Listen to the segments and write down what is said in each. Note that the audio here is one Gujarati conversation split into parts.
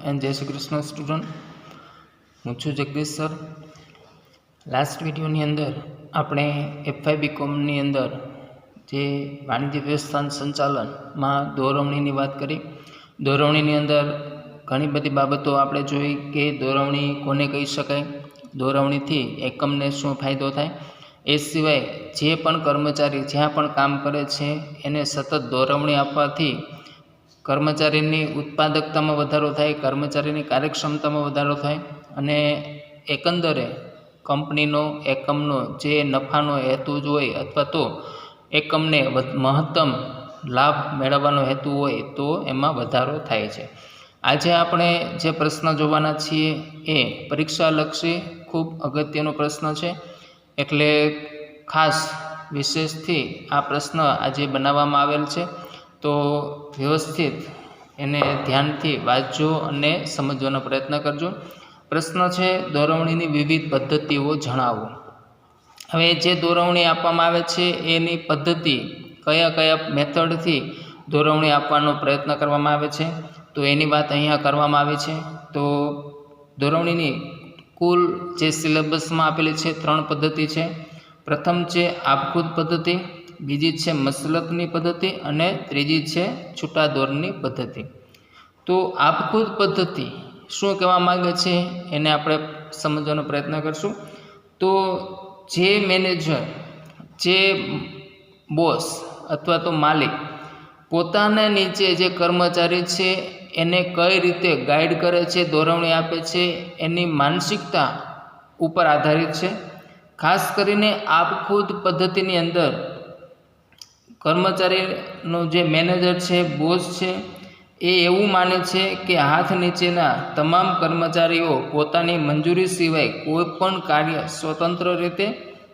एंड जय श्री कृष्ण स्टूडेंट। हूँ छूँ जगदीश सर। लास्ट विडियोनी अंदर आपणे F5 बीकॉमनी अंदर जे वाणिज्य व्यवस्थान संचालन में दोरवणीनी बात करी। दोरवणीनी अंदर घणी बधी बाबतो आपणे जोई के दोरवणी कोने कही शकाय, दोरवणीथी एकमने शुं फायदो थाय, ए सिवाय जे पण कर्मचारी ज्यां पण काम करे छे एने सतत दोरवणी आपवाथी कर्मचारीनी उत्पादकता में वधारो थाय, कर्मचारीनी कार्यक्षमतामां वधारो थाय अने एकंदरे कंपनीनो एकमनो जे नफानो हेतु होय अथवा तो एकमने महत्तम लाभ मेळवવાનો हेतु होय तो एमां वधारो थाय छे। आज आपणे जे प्रश्न जोवाना छीए ए परीक्षालक्षी खूब अगत्यनो प्रश्न छे, एटले खास विशेषथी आ प्रश्न आज बनाववामां आवेल छे। तो व्यवस्थित एने ध्यानथी वाँचजो अने समजवानो प्रयत्न करजो। प्रश्न छे दोरवणीनी विविध पद्धतिओ जणावो। हवे जे दोरवणी आपवामां आवे छे एनी पद्धति कया कया मेथडथी दोरवणी आपवानो प्रयत्न करवामां आवे छे तो एनी वात अहींया करवामां आवी छे। तो दोरवणीनी कुल जे सिलेबसमां आपेली छे 3 पद्धति छे। प्रथम छे आपखुद पद्धति, बीजी छे मसलकनी पद्धति अने त्रीजी छे छूटा दौरनी पद्धति। तो आपखुद पद्धति शुं कहेवा मांगे छे एने आपणे समजवानो प्रयत्न करशुं। तो जे मैनेजर, जे बॉस अथवा तो मालिक पोताने नीचे जे कर्मचारी छे एने कई रीते गाइड करे छे, दोरवणी आपे छे, एनी मानसिकता उपर आधारित छे। खास करीने आपखुद पद्धतिनी अंदर कर्मचारीनो जे मैनेजर छे, बॉस छे, ए एवुं माने छे कि हाथ नीचेना तमाम कर्मचारीओ पोतानी मंजूरी सिवाय कोईपण कार्य स्वतंत्र रीते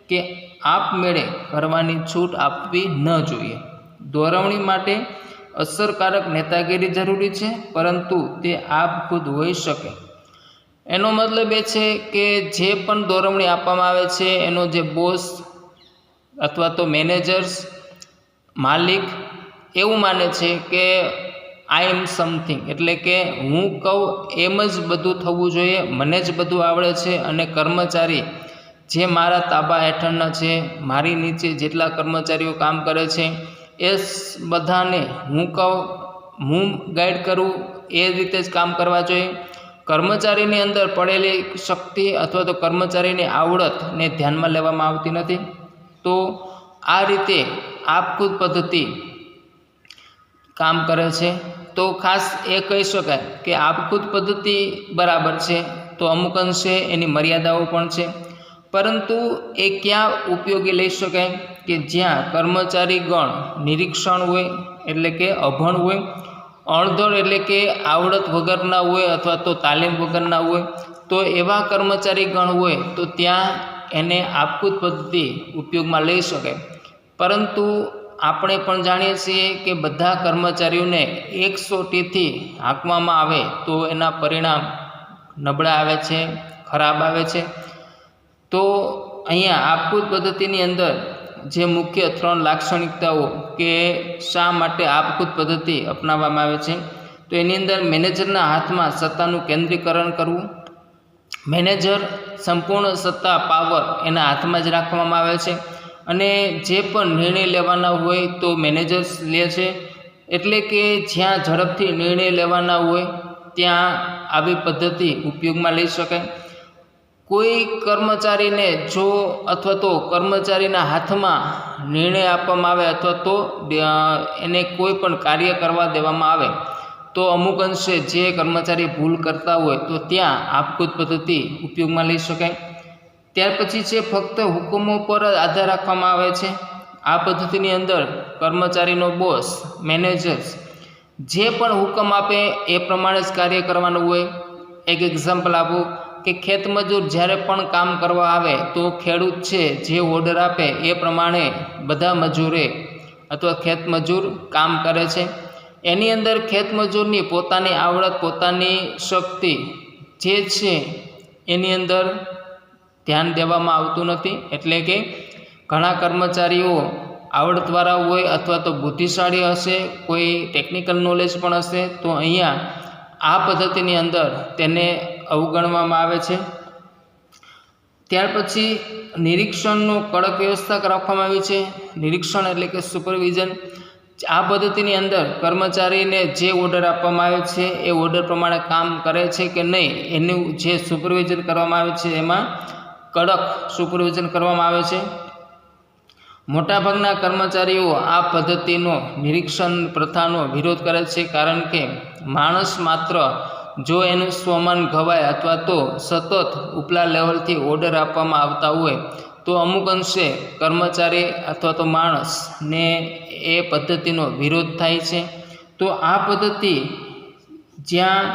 के आपमेळे करवानी छूट आपवी न जोईए। दोरवणी माटे असरकारक नेतागिरी जरूरी छे, परंतु ते आपखुद होई शके। एनो मतलब ए छे के जे पण दोरवणी आपवामां आवे छे एनो जे बॉस अथवा तो मैनेजर्स, मालिक एवं माने छे के आई एम समथिंग, एटले के हूँ कहूँ एम ज बधुं थवुं जोईए, मने ज बधुं आवड़े छे अने कर्मचारी जे मारा ताबा हेठळना छे, मारी नीचे जेटला कर्मचारीओ काम करे छे ए बधाने हूँ कहूँ हूँ गाइड करूँ ए रीते ज काम करवा जोईए। कर्मचारीनी अंदर पड़ेली शक्ति अथवा तो कर्मचारीनी आवड़त ने ध्यानमां लेवामां आवती नथी। तो आ रीते आपखुद पद्धति काम करे छे। तो खास ए कही शकाय कि आपखुद पद्धति बराबर छे, तो अमुक अंशे एनी मर्यादाओ पण छे, परंतु ए क्या उपयोगी लई शकाय कि ज्यां कर्मचारीगण निरीक्षण होय एटले के अभण होय, अणधड़ एटले के आवड़त वगरना होय अथवा तो तालीम वगरना होय, तो एवा कर्मचारीगण होय तो त्यां एने आपखुद पद्धति उपयोगमां लई शकाय। परंतु આપણે પણ જાણીએ છીએ કે બધા કર્મચારીઓને 100થી હાંકવામાં આવે તો એના પરિણામ નબળા આવે છે, ખરાબ આવે છે। તો અહીંયા આપખુદ પદ્ધતિની અંદર જે મુખ્ય 3 લાક્ષણિકતાઓ કે શા માટે આપખુદ પદ્ધતિ અપનાવવામાં આવે છે તો એની અંદર મેનેજરના હાથમાં સત્તાનું કેન્દ્રીકરણ કરવું। મેનેજર સંપૂર્ણ સત્તા પાવર એના હાથમાં જ રાખવામાં આવે છે અને જે પણ નિર્ણય લેવાના હોય તો મેનેજર્સ લે છે। એટલે કે જ્યાં ઝડપથી નિર્ણય લેવાના હોય ત્યાં આવી પદ્ધતિ ઉપયોગમાં લઈ શકાય। કોઈ કર્મચારીને જો અથવા તો કર્મચારીના હાથમાં નિર્ણય આપવામાં આવે અથવા તો એને કોઈ પણ કાર્ય કરવા દેવામાં આવે તો અમુક અંશે જે કર્મચારી ભૂલ કરતા હોય તો ત્યાં આપખુદ પદ્ધતિ ઉપયોગમાં લઈ શકાય। ત્યાર પછી છે ફક્ત હુકમો પર આધાર રાખવામાં આવે છે। આ પદ્ધતિની અંદર કર્મચારીનો બોસ, મેનેજર્સ જે પણ હુકમ આપે એ પ્રમાણે જ કાર્ય કરવાનું હોય। એક એક્ઝામ્પલ આપું કે ખેતમજૂર જ્યારે પણ કામ કરવા આવે તો ખેડૂત છે જે ઓર્ડર આપે એ પ્રમાણે બધા મજૂરે અથવા ખેતમજૂર કામ કરે છે। એની અંદર ખેતમજૂરની પોતાની આવડત, પોતાની શક્તિ જે છે એની અંદર ध्यान देवामां आवतुं नथी। एटले के घणा कर्मचारीओ आवड़तवाळा होय अथवा तो बुद्धिशाળી हशे, कोई टेक्निकल नॉलेज पण हशे, तो अहींया આ પદ્ધતિની અંદર તેને અવગણવામાં આવે છે। ત્યાર પછી નિરીક્ષણનું કડક વ્યવસ્થા રાખવામાં આવી છે। નિરીક્ષણ એટલે કે સુપરવિઝન। આ પદ્ધતિની અંદર કર્મચારીને જે ઓર્ડર આપવામાં આવે છે એ ઓર્ડર પ્રમાણે કામ કરે છે કે નહીં એનું જે સુપરવિઝન કરવામાં આવે છે એમાં કડક સુપરવિઝન કરવામાં આવે છે। મોટાભાગના કર્મચારીઓ આ પદ્ધતિનો નિરીક્ષણ પ્રથાનો વિરોધ કરે છે, કારણ કે માણસ માત્ર જો એનું સ્વમાન ઘવાય અથવા તો સતત ઉપલા લેવલથી ઓર્ડર આપવામાં આવતા હોય તો અમુક અંશે કર્મચારી અથવા તો માણસને એ પદ્ધતિનો વિરોધ થાય છે। તો આ પદ્ધતિ જ્યાં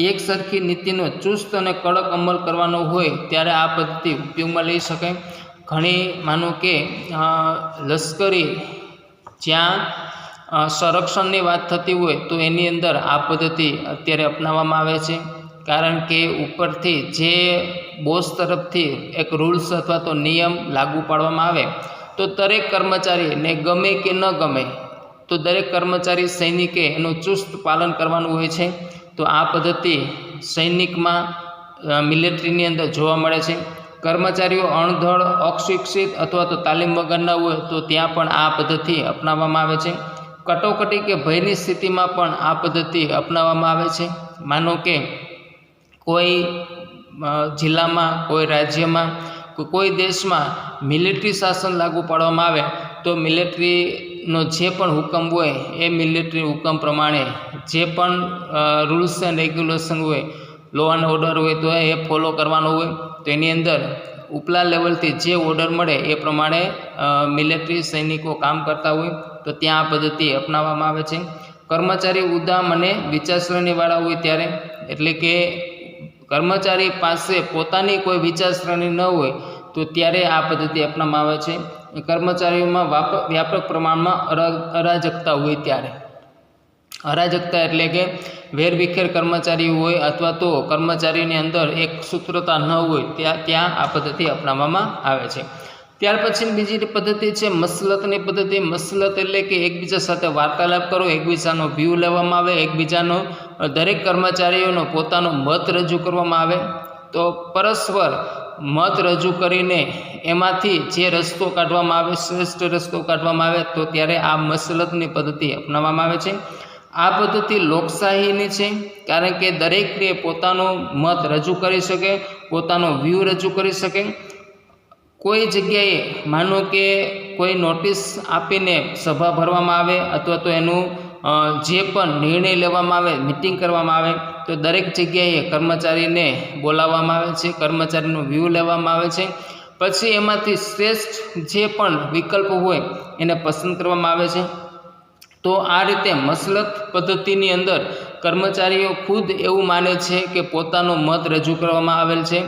એક સરખી નીતિનો ચુસ્ત અને કડક અમલ કરવાનો હોય ત્યારે આ પદ્ધતિ ઉપયોગમાં લઈ શકાય। ઘણી માનો કે લશ્કરી જ્યાં સંરક્ષણની વાત થતી હોય તો એની અંદર આ પદ્ધતિ અત્યારે અપનાવવામાં આવે છે, કારણ કે ઉપરથી જે બોસ તરફથી એક રૂલ્સ અથવા તો નિયમ લાગુ પાડવામાં આવે તો દરેક કર્મચારીને ગમે કે ન ગમે તો દરેક કર્મચારી સૈનિકે એનું ચુસ્ત પાલન કરવાનું હોય છે। તો આ પદ્ધતિ સૈનિકમાં મિલિટરીની અંદર જોવા મળે છે। કર્મચારીઓ અણધડ, અશિક્ષિત અથવા તો તાલીમ વગરના હોય તો ત્યાં પણ આ પદ્ધતિ અપનાવવામાં આવે છે। કટોકટી કે ભયની સ્થિતિમાં પણ આ પદ્ધતિ અપનાવવામાં આવે છે। માનો કે કોઈ જિલ્લામાં, કોઈ રાજ્યમાં, કોઈ દેશમાં મિલિટરી શાસન લાગુ પાડવામાં આવે તો મિલિટરીનો જે પણ હુકમ હોય એ મિલિટરી હુકમ પ્રમાણે જે પણ રૂલ્સ એન્ડ રેગ્યુલેશન હોય, લો એન્ડ ઓર્ડર હોય તો એ ફોલો કરવાનો હોય। તો એની અંદર ઉપલા લેવલથી જે ઓર્ડર મળે એ પ્રમાણે મિલિટરી સૈનિકો કામ કરતા હોય તો ત્યાં આ પદ્ધતિ અપનાવવામાં આવે છે। કર્મચારી ઉદામ અને વિચારસરણીવાળા હોય ત્યારે, એટલે કે કર્મચારી પાસે પોતાની કોઈ વિચારસરણી ન હોય તો ત્યારે આ પદ્ધતિ અપનાવવામાં આવે છે। કર્મચારીઓમાં વ્યાપક પ્રમાણમાં અરાજકતા હોય ત્યારે, અરાજકતા એટલે કે વેરવિખેર કર્મચારી હોય અથવા તો કર્મચારીની અંદર એક સૂત્રતા ન હોય ત્યાં આ પદ્ધતિ અપનાવવામાં આવે છે। ત્યાર પછી બીજી પદ્ધતિ છે મસલતની પદ્ધતિ। મસલત એટલે કે એકબીજા સાથે વાર્તાલાપ કરો, એકબીજાનો વ્યૂ લેવામાં આવે, એકબીજાનો દરેક કર્મચારીઓનો પોતાનો મત રજૂ કરવામાં આવે। તો પરસ્પર મત રજૂ કરીને એમાંથી જે રસ્તો કાઢવામાં આવે, શ્રેષ્ઠ રસ્તો કાઢવામાં આવે તો ત્યારે આ મસલતની પદ્ધતિ અપનાવવામાં આવે છે। આ પદ્ધતિ લોકશાહીની છે, કારણ કે દરેકને પોતાનો મત રજૂ કરી શકે, પોતાનો વ્યૂ રજૂ કરી શકે। કોઈ જગ્યાએ માનો કે કોઈ નોટિસ આપીને સભા ભરવામાં આવે અથવા તો એનું જે પણ નિર્ણય લેવામાં આવે, મિટિંગ કરવામાં આવે તો દરેક જગ્યાએ કર્મચારીને બોલાવવામાં આવે છે, કર્મચારીનું વ્યૂ લેવામાં આવે છે, પછી એમાંથી શ્રેષ્ઠ જે પણ વિકલ્પ હોય એને પસંદ કરવામાં આવે છે। તો આ રીતે મસલત પદ્ધતિની અંદર કર્મચારીઓ ખુદ એવું માને છે કે પોતાનો મત રજૂ કરવામાં આવેલ છે,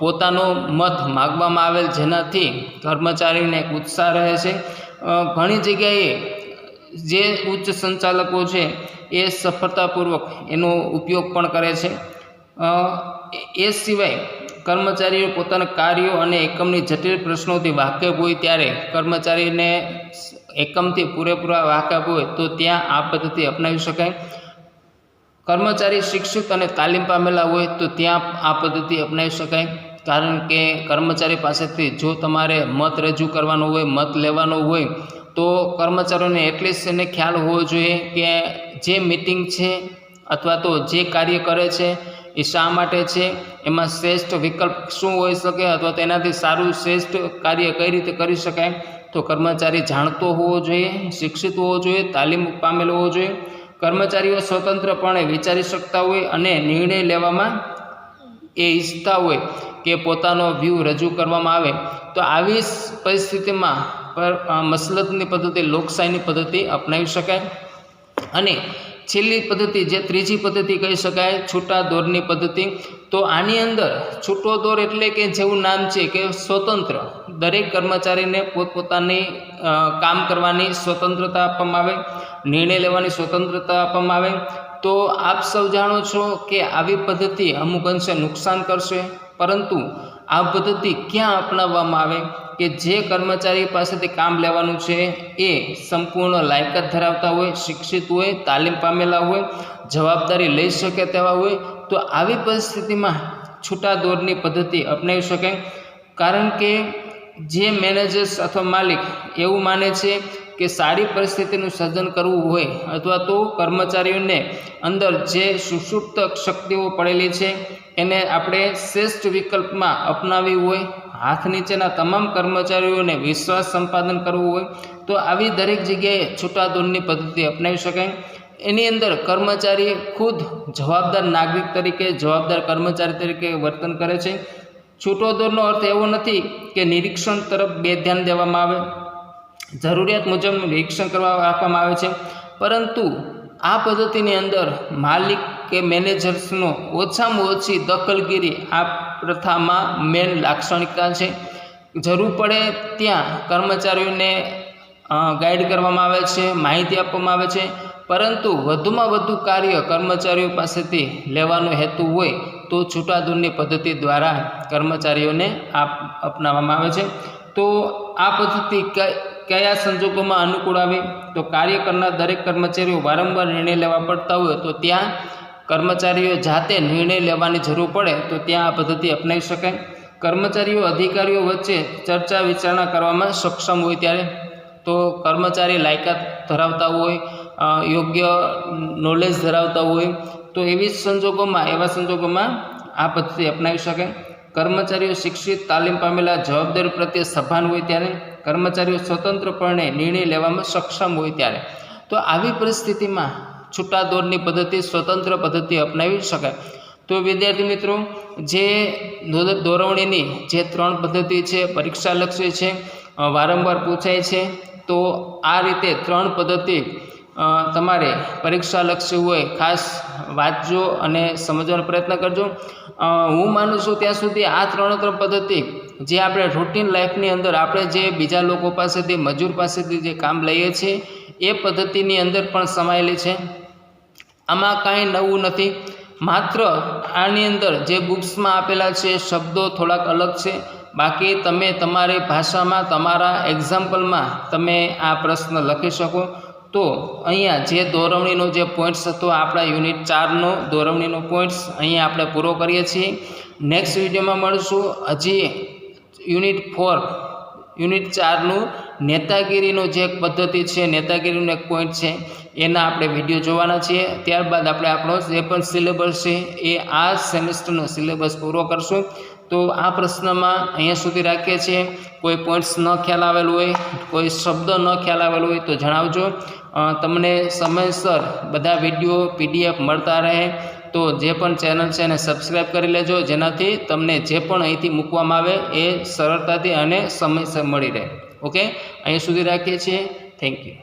પોતાનો મત માગવામાં આવેલ, જેનાથી કર્મચારીને એક ઉત્સાહ રહે છે। ઘણી જગ્યાએ જે ઉચ્ચ સંચાલકો છે એ સફળતાપૂર્વક એનો ઉપયોગ પણ કરે છે। એ સિવાય કર્મચારીઓ પોતાના કાર્યો અને એકમની જટિલ પ્રશ્નોથી વાકેફ હોય ત્યારે કર્મચારીને એકમથી પૂરેપૂરા વાકેફ હોય તો ત્યાં આ પદ્ધતિ અપનાવી શકાય। કર્મચારી શિક્ષિત અને તાલીમ પામેલા હોય તો ત્યાં આ પદ્ધતિ અપનાવી શકાય, કારણ કે કર્મચારી પાસેથી જો તમારે મત રજૂ કરવાનો હોય, મત લેવાનો હોય તો કર્મચારીઓને એટલીસ્ટ એને ખ્યાલ હોવો જોઈએ કે જે મિટિંગ છે અથવા તો જે કાર્ય કરે છે એ શા માટે છે, એમાં શ્રેષ્ઠ વિકલ્પ શું હોઈ શકે અથવા તેનાથી સારું શ્રેષ્ઠ કાર્ય કઈ રીતે કરી શકાય। તો કર્મચારી જાણતો હોવો જોઈએ, શિક્ષિત હોવો જોઈએ, તાલીમ પામેલો હોવો જોઈએ। કર્મચારીઓ સ્વતંત્રપણે વિચારી શકતા હોય અને નિર્ણય લેવામાં એ ઈચ્છતા હોય કે પોતાનો વ્યૂ રજૂ કરવામાં આવે તો આવી પરિસ્થિતિમાં મસલતની પદ્ધતિ, લોકશાહીની પદ્ધતિ અપનાવી શકાય। અને છેલ્લી પદ્ધતિ જે ત્રીજી પદ્ધતિ કહી શકાય, છૂટા દોરની પદ્ધતિ। તો આની અંદર છૂટો દોર એટલે કે જેવું નામ છે કે સ્વતંત્ર, દરેક કર્મચારીને પોતપોતાની કામ કરવાની સ્વતંત્રતા આપવામાં આવે, નિર્ણય લેવાની સ્વતંત્રતા આપવામાં આવે। તો આપ સૌ જાણો છો કે આવી પદ્ધતિ અમુક અંશે નુકસાન કરશે, પરંતુ આ પદ્ધતિ ક્યાં અપનાવવામાં આવે કે જે કર્મચારી પાસેથી કામ લેવાનું છે એ સંપૂર્ણ લાયકાત ધરાવતા હોય, શિક્ષિત હોય, તાલીમ પામેલા હોય જવાબદારી લઈ શકે તેવા હોય તો આવી પરિસ્થિતિમાં છૂટા દોરની પદ્ધતિ અપનાવી શકાય. કારણ કે જે મેનેજર્સ અથવા માલિક એવું માને છે કે સારી પરિસ્થિતિનું સર્જન કરવું હોય અથવા તો કર્મચારીઓને અંદર જે સુષુપ્ત શક્તિઓ પડેલી છે એને આપણે શ્રેષ્ઠ વિકલ્પમાં અપનાવી હોય, હાથ નીચેના તમામ કર્મચારીઓને વિશ્વાસ સંપાદન કરવું હોય તો આવી દરેક જગ્યાએ છૂટા દોરની પદ્ધતિ અપનાવી શકાય. એની અંદર કર્મચારી ખુદ જવાબદાર નાગરિક તરીકે, જવાબદાર કર્મચારી તરીકે વર્તન કરે છે. છૂટો દોરનો અર્થ એવો નથી કે નિરીક્ષણ તરફ બે ધ્યાન દેવામાં આવે, જરૂરિયાત મુજબનું નિરીક્ષણ કરવા રાખવામાં આવે છે, પરંતુ આ પદ્ધતિની અંદર માલિક કે મેનેજર્સનો ઓછામાં ઓછી દખલગીરી આ પ્રથામાં મેન લાક્ષણિકતા છે. જરૂર પડે ત્યાં કર્મચારીઓને ગાઈડ કરવામાં આવે છે, માહિતી આપવામાં આવે છે, પરંતુ વધુમાં વધુ કાર્ય કર્મચારીઓ પાસેથી લેવાનો હેતુ હોય તો છૂટા દોરની પદ્ધતિ દ્વારા કર્મચારીઓને અપનાવવામાં આવે છે. તો આ પદ્ધતિ કયા સંજોગોમાં અનુકૂળ આવે તો કાર્ય કરનાર દરેક કર્મચારીઓ વારંવાર નિર્ણય લેવા પડતા હોય તો ત્યાં કર્મચારીઓ જાતે નિર્ણય લેવાની જરૂર પડે તો ત્યાં આ પદ્ધતિ અપનાવી શકાય. કર્મચારીઓ અધિકારીઓ વચ્ચે ચર્ચા વિચારણા કરવામાં સક્ષમ હોય ત્યારે, તો કર્મચારી લાયકાત ધરાવતા હોય, યોગ્ય નોલેજ ધરાવતા હોય તો એવા સંજોગોમાં આ પદ્ધતિ અપનાવી શકાય. કર્મચારીઓ શિક્ષિત, તાલીમ પામેલા, જવાબદારી પ્રત્યે સભાન હોય ત્યારે, કર્મચારીઓ સ્વતંત્રપણે નિર્ણય લેવામાં સક્ષમ હોય ત્યારે, તો આવી પરિસ્થિતિમાં છૂટા દોરની પદ્ધતિ, સ્વતંત્ર પદ્ધતિ અપનાવી શકાય. તો વિદ્યાર્થી મિત્રો, જે દોરવણીની જે 3 પદ્ધતિ છે, પરીક્ષાલક્ષી છે, વારંવાર પૂછાય છે, તો આ રીતે 3 પદ્ધતિ તમારે પરીક્ષાલક્ષી હોય ખાસ વાંચજો અને સમજવાનો પ્રયત્ન કરજો. હું માનું છું ત્યાં સુધી આ 3 પદ્ધતિ જે આપણે રૂટીન લાઈફની અંદર આપણે જે બીજા લોકો પાસેથી, મજૂર પાસેથી જે કામ લઈએ છીએ એ પદ્ધતિની અંદર પણ સમાયેલી છે. આમાં કાંઈ નવું નથી, માત્ર આની અંદર જે બુક્સમાં આપેલા છે શબ્દો થોડાક અલગ છે. બાકી તમે તમારી ભાષામાં, તમારા એક્ઝામ્પલમાં તમે આ પ્રશ્ન લખી શકો. તો અહીંયા જે દોરવણીનો જે પોઈન્ટ્સ હતો આપણા યુનિટ 4નો દોરવણીનો પોઈન્ટ્સ અહીંયા આપણે પૂરો કરીએ છીએ. નેક્સ્ટ વિડીયોમાં મળશું હજી યુનિટ 4નું નેતાગીરીનો જે એક પદ્ધતિ છે, નેતાગીરીનો એક પોઈન્ટ છે, એના આપણે વિડીયો જોવાના છીએ. ત્યારબાદ આપણે આપણો જે પણ સિલેબસ છે એ આ સેમેસ્ટરનો સિલેબસ પૂરો કરશું. તો આ પ્રશ્નમાં અહીંયા સુધી રાખીએ છીએ. કોઈ પોઈન્ટ્સ ન ખ્યાલ આવેલું હોય, કોઈ શબ્દ ન ખ્યાલ આવેલો હોય તો જણાવજો. તમને સમયસર બધા વિડીયો PDF મળતા રહે તો જે પણ ચેનલ છે એને સબસ્ક્રાઈબ કરી લેજો, જેનાથી તમને જે પણ અહીંથી મૂકવામાં આવે એ સરળતાથી અને સમયસર મળી રહે. ઓકે, અહીં સુધી રાખીએ છીએ. Thank you.